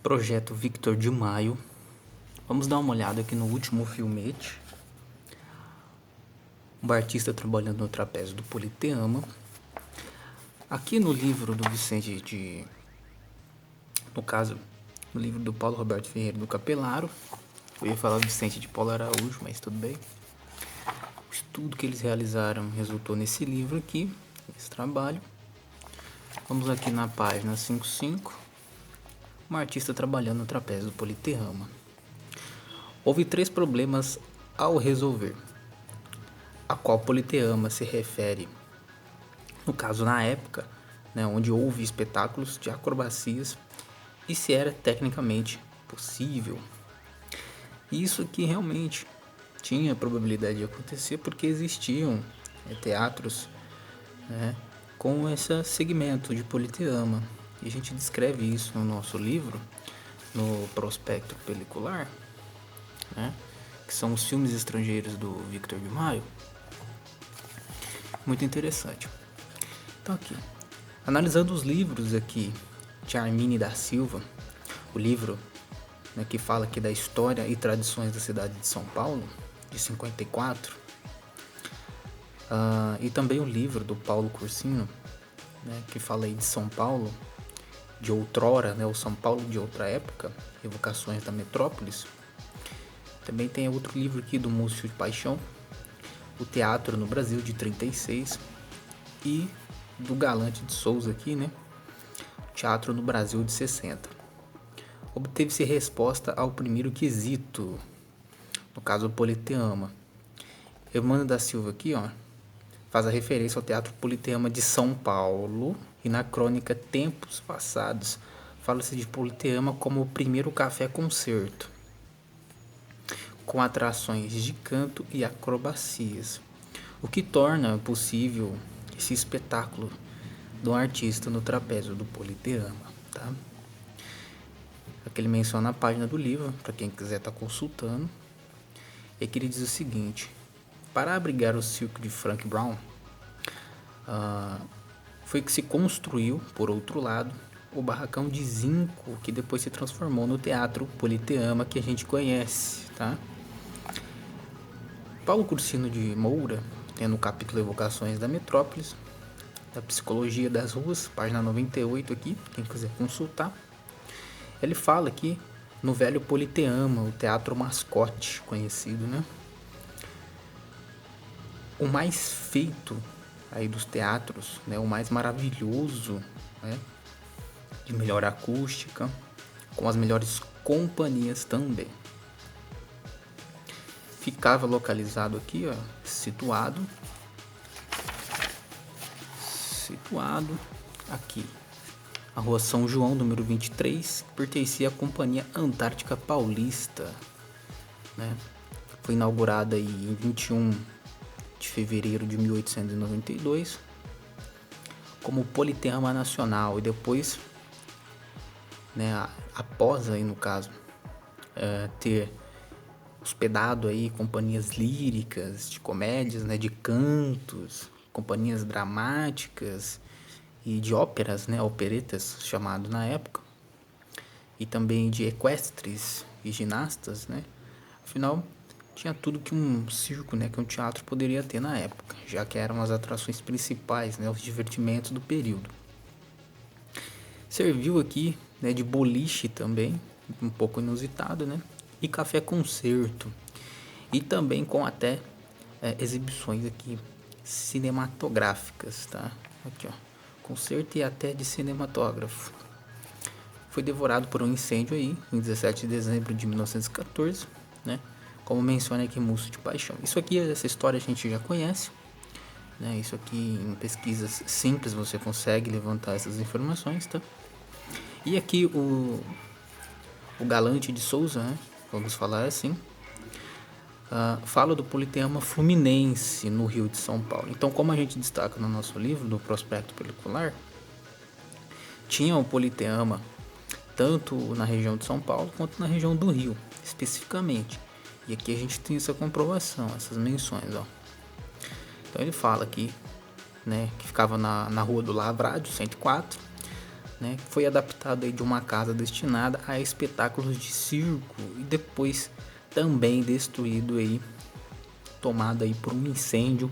Projeto Victor de Maio. Vamos dar uma olhada aqui no último filmete. Um artista trabalhando no trapézio do Politeama. Aqui no livro do Vicente de... No caso, no livro do Paulo Roberto Ferreira do Capelaro. Eu ia falar Vicente de Paulo Araújo, mas tudo bem. O estudo que eles realizaram resultou nesse livro aqui, nesse trabalho. Vamos aqui na página 55. Um artista trabalhando no trapézio do Politeama. Houve 3 problemas ao resolver, a qual Politeama se refere, no caso na época, onde houve espetáculos de acrobacias e se era tecnicamente possível. Isso aqui realmente tinha probabilidade de acontecer porque existiam teatros com esse segmento de Politeama. E a gente descreve isso no nosso livro, no prospecto pelicular, que são os filmes estrangeiros do Victor de Maio. Muito interessante. Então aqui, analisando os livros aqui de Armine da Silva, o livro que fala aqui da história e tradições da cidade de São Paulo, de 54, e também o livro do Paulo Cursino, que fala aí de São Paulo, de outrora, o São Paulo de outra época, Evocações da Metrópolis. Também tem outro livro aqui do Múcio de Paixão, O Teatro no Brasil, de 36, e do Galante de Souza aqui, Teatro no Brasil, de 60. Obteve-se resposta ao primeiro quesito, no caso o Politeama. Emmanuel da Silva aqui, faz a referência ao Teatro Politeama de São Paulo, e na crônica Tempos Passados fala-se de Politeama como o primeiro café-concerto, com atrações de canto e acrobacias, o que torna possível esse espetáculo do artista no trapézio do Politeama. Aqui ele menciona a página do livro, para quem quiser estar consultando, e aqui ele diz o seguinte: para abrigar o circo de Frank Brown, foi que se construiu, por outro lado, o barracão de zinco, que depois se transformou no Teatro Politeama que a gente conhece, Paulo Cursino de Moura, no capítulo Evocações da Metrópolis, da Psicologia das Ruas, página 98 aqui, quem quiser consultar, ele fala aqui no velho Politeama, o teatro mascote conhecido, o mais feito aí dos teatros, o mais maravilhoso, de melhor acústica, com as melhores companhias também. Ficava localizado aqui, situado aqui, a Rua São João, número 23, que pertencia à Companhia Antártica Paulista, Foi inaugurada aí em 21 de fevereiro de 1892 como Politeama Nacional, e depois, após aí no caso ter hospedado aí companhias líricas, de comédias, de cantos, companhias dramáticas e de óperas, operetas chamado na época, e também de equestres e ginastas, Afinal, tinha tudo que um circo, que um teatro poderia ter na época, já que eram as atrações principais, os divertimentos do período. Serviu aqui, de boliche também, um pouco inusitado, e café-concerto, e também com até exibições aqui cinematográficas, Aqui, concerto e até de cinematógrafo. Foi devorado por um incêndio aí, em 17 de dezembro de 1914, como menciona aqui Múcio de Paixão. Isso aqui, essa história a gente já conhece, Isso aqui em pesquisas simples você consegue levantar essas informações, E aqui o Galante de Souza, vamos falar assim, fala do Politeama Fluminense no Rio de São Paulo. Então, como a gente destaca no nosso livro, do Prospecto Pelicular, tinha o Politeama tanto na região de São Paulo quanto na região do Rio, especificamente. E aqui a gente tem essa comprovação, essas menções, Então ele fala aqui, que ficava na Rua do Lavrádio, 104, né, foi adaptado aí de uma casa destinada a espetáculos de circo e depois também destruído aí, tomado aí por um incêndio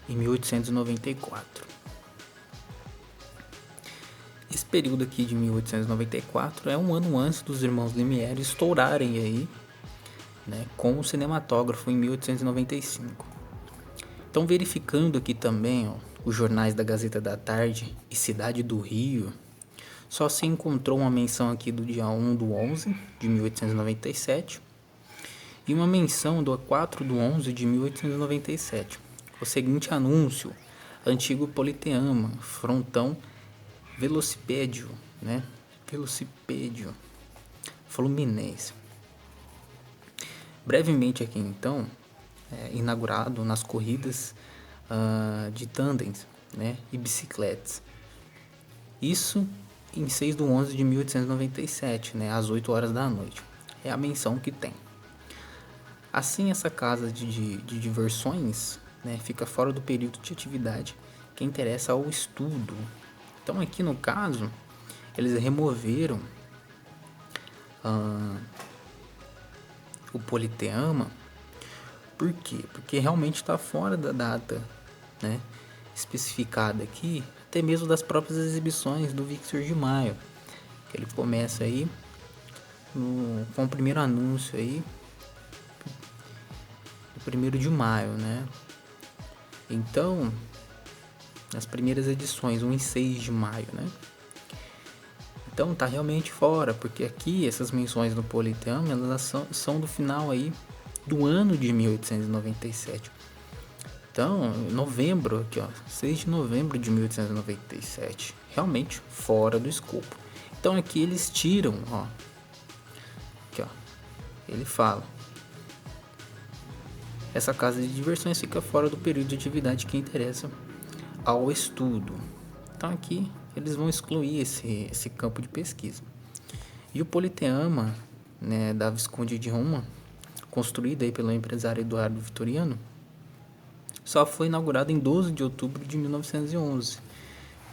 em 1894. Esse período aqui de 1894 é um ano antes dos irmãos Lumière estourarem aí, né, com o cinematógrafo em 1895. Então, verificando aqui também, ó, os jornais da Gazeta da Tarde e Cidade do Rio, só se encontrou uma menção aqui do dia 1/11 de 1897 e uma menção do 4/11 de 1897. O seguinte anúncio: antigo Politeama, frontão Velocipédio, né? Velocipédio Fluminense. Brevemente aqui então, inaugurado nas corridas de tândems, né, e bicicletas. Isso em 6/11 de 1897, né, às 8 horas da noite. É a menção que tem. Assim, essa casa de diversões, né, fica fora do período de atividade que interessa ao estudo. Então, aqui no caso, eles removeram o Politeama. Por quê? Porque realmente está fora da data, né, especificada aqui, até mesmo das próprias exibições do Victor de Maio. Ele começa aí com o primeiro anúncio aí, do 1º de maio, né? Então, nas primeiras edições, 1 e 6 de maio, né? Então tá realmente fora, porque aqui essas menções no Politeama, elas são do final aí do ano de 1897. Então, novembro, aqui ó, 6 de novembro de 1897, realmente fora do escopo. Então aqui eles tiram, ó, aqui ó, ele fala: essa casa de diversões fica fora do período de atividade que interessa ao estudo. Então aqui eles vão excluir esse campo de pesquisa. E o Politeama, né, da Visconde de Roma, construída aí pelo empresário Eduardo Vitoriano, só foi inaugurado em 12 de outubro de 1911.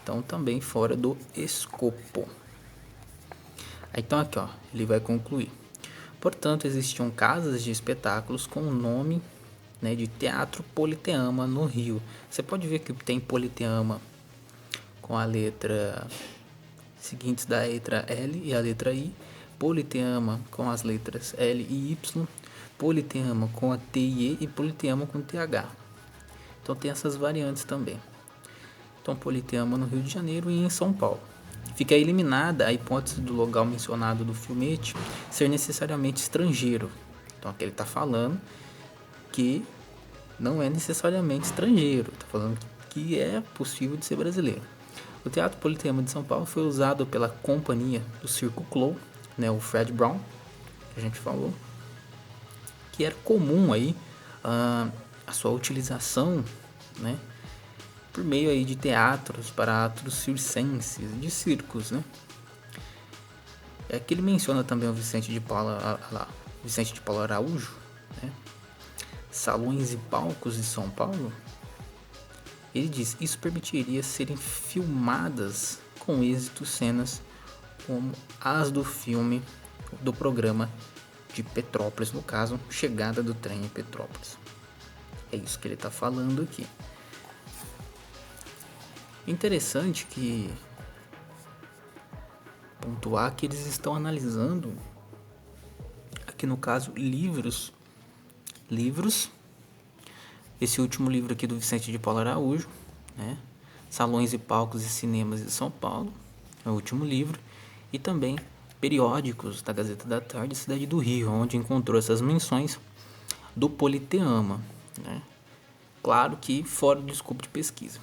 Então também fora do escopo. Então aqui ó, ele vai concluir: portanto, existiam casas de espetáculos com o nome, né, de Teatro Politeama no Rio. Você pode ver que tem Politeama com a letra seguintes da letra L e a letra I, Politeama com as letras L e Y, Politeama com a T e E e Politeama com TH. Então tem essas variantes também. Então Politeama no Rio de Janeiro e em São Paulo. Fica eliminada a hipótese do local mencionado do filmete ser necessariamente estrangeiro. Então aqui ele está falando que não é necessariamente estrangeiro, está falando que é possível de ser brasileiro. O Teatro Politeama de São Paulo foi usado pela companhia do Circo Clown, né, o Fred Brown, que a gente falou, que era comum aí a sua utilização, né, por meio aí de teatros para atos circenses, de circos, né. É que ele menciona também o Vicente de Paulo Araújo, né, salões e palcos de São Paulo. Ele diz: isso permitiria serem filmadas com êxito cenas como as do filme do programa de Petrópolis, no caso, Chegada do Trem em Petrópolis. É isso que ele está falando aqui. Interessante que pontuar que eles estão analisando aqui no caso livros. Esse último livro aqui do Vicente de Paulo Araújo, né? Salões e Palcos e Cinemas de São Paulo, é o último livro, e também periódicos da Gazeta da Tarde e Cidade do Rio, onde encontrou essas menções do Politeama, né? Claro que fora do escopo de pesquisa.